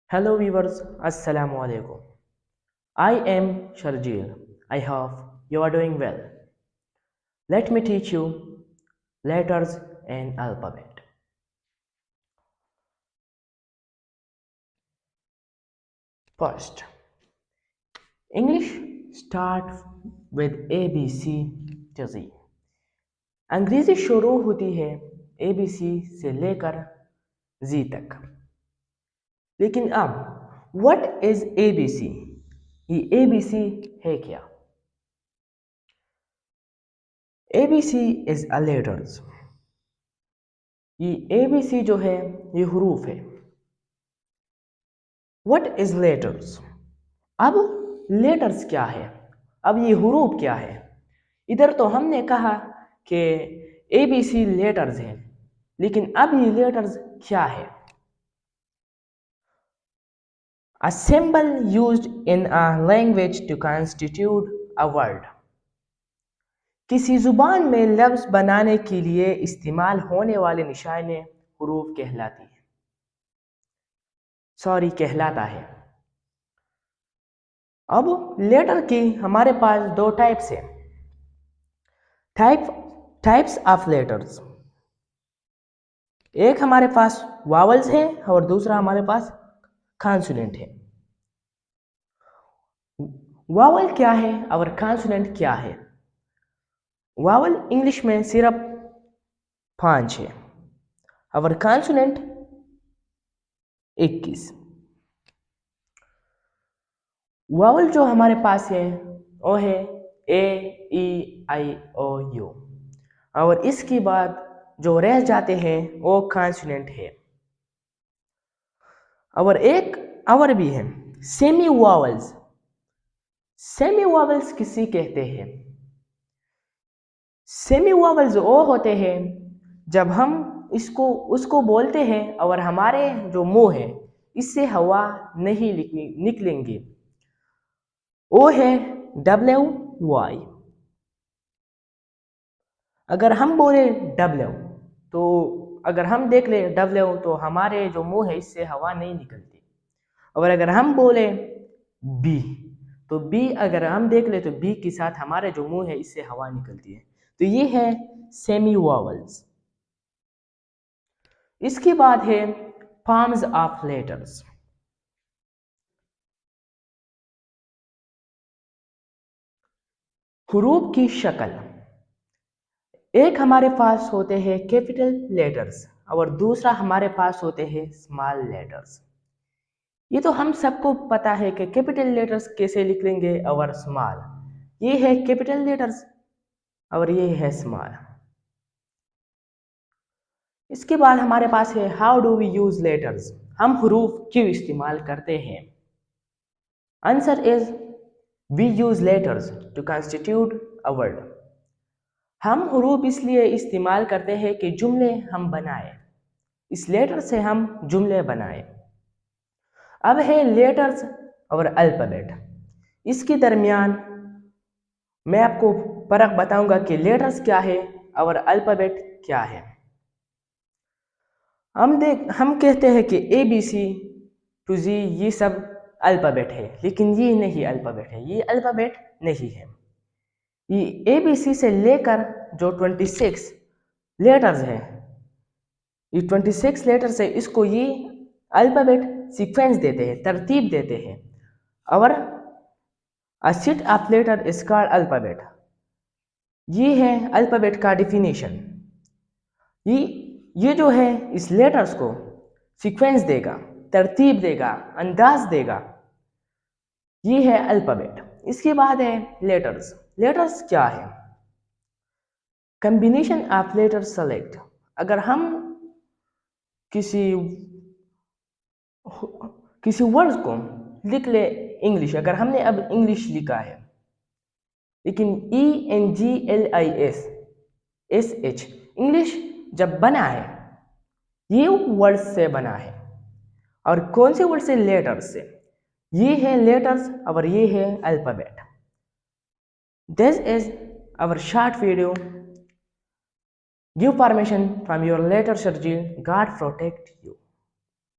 Hello viewers, Assalamu alaikum. I am Sharjeel. I hope you are doing well. Let me teach you letters and alphabet. First, English start with A B C to Z. अंग्रेजी शुरू होती है ABC से लेकर Z तक. लेकिन अब what is ABC? ये ABC है क्या? ABC is a letters. ये ABC जो है ये हरूफ है. What is letters? अब लेटर्स क्या है? अब ये हरूफ क्या है? इधर तो हमने कहा कि ABC लेटर्स हैं, लेकिन अब ये लेटर्स क्या है? A symbol used in a language to constitute a word. किसी जुबान में लफ्ज बनाने के लिए इस्तेमाल होने वाले निशाने हरूफ कहलाती है. कहलाता है. अब लेटर की हमारे पास दो टाइप्स हैं. Types of letters. एक हमारे पास वावल्स है और दूसरा हमारे पास कॉन्सोनेंट है. वावल क्या है और कॉन्सोनेंट क्या है? वावल इंग्लिश में सिर्फ 5 है और कॉन्सोनेंट 21. वावल जो हमारे पास है वो है A, E, I, O, U और इसके बाद जो रह जाते हैं वो कॉन्सोनेंट है. और एक और भी है सेमी वावल्स. सेमी वावल्स किसी कहते हैं? सेमी वावल्स वो होते हैं जब हम उसको बोलते हैं और हमारे जो मुंह है इससे हवा नहीं निकलेंगे. वो है WY. अगर हम बोले W तो अगर हम देख ले W तो हमारे जो मुंह है इससे हवा नहीं निकलती. और अगर हम बोले B तो B अगर हम देख ले तो B के साथ हमारे जो मुंह है इससे हवा निकलती है. तो ये है सेमी वावल्स. इसके बाद है फॉर्म्स ऑफ लेटर्स. हरूफ की शक्ल. एक हमारे पास होते हैं कैपिटल लेटर्स और दूसरा हमारे पास होते हैं स्मॉल लेटर्स. ये तो हम सबको पता है कि कैपिटल लेटर्स कैसे लिखेंगे और स्मॉल. ये है कैपिटल लेटर्स और ये है स्मॉल. इसके बाद हमारे पास है how do we use letters. हम हरूफ क्यों इस्तेमाल करते हैं? Answer is we use letters to constitute a word. हम हरूफ इसलिए इस्तेमाल करते हैं कि जुमले हम बनाए. इस लेटर से हम जुमले बनाए. अब है लेटर्स और अल्फाबेट. इसके दरमियान मैं आपको फर्क बताऊंगा कि लेटर्स क्या है और अल्फाबेट क्या है. हम कहते हैं कि ABC to Z ये सब अल्फाबेट है, लेकिन ये नहीं अल्फाबेट है. ये अल्फाबेट नहीं है. ये ABC से लेकर जो 26 लेटर्स है, ये 26 लेटर्स है, इसको ये अल्फाबेट सीक्वेंस देते हैं, तरतीब देते हैं. और a set of letter is called alphabet. ये है अल्फाबेट का डिफिनेशन. ये जो है इस लेटर्स को सीक्वेंस देगा, तरतीब देगा, अंदाज देगा. ये है अल्फाबेट. इसके बाद है लेटर्स. लेटर्स क्या है? Combination of letters select. अगर हम किसी वर्ड को लिख ले इंग्लिश. अगर हमने अब इंग्लिश लिखा है लेकिन ENGLISH इंग्लिश जब बना है ये वर्ड से बना है. और कौन से वर्ड से? लेटर्स से. ये है लेटर्स और ये है alphabet. This is our short video. Give permission from your letter Sharjeel. God protect you.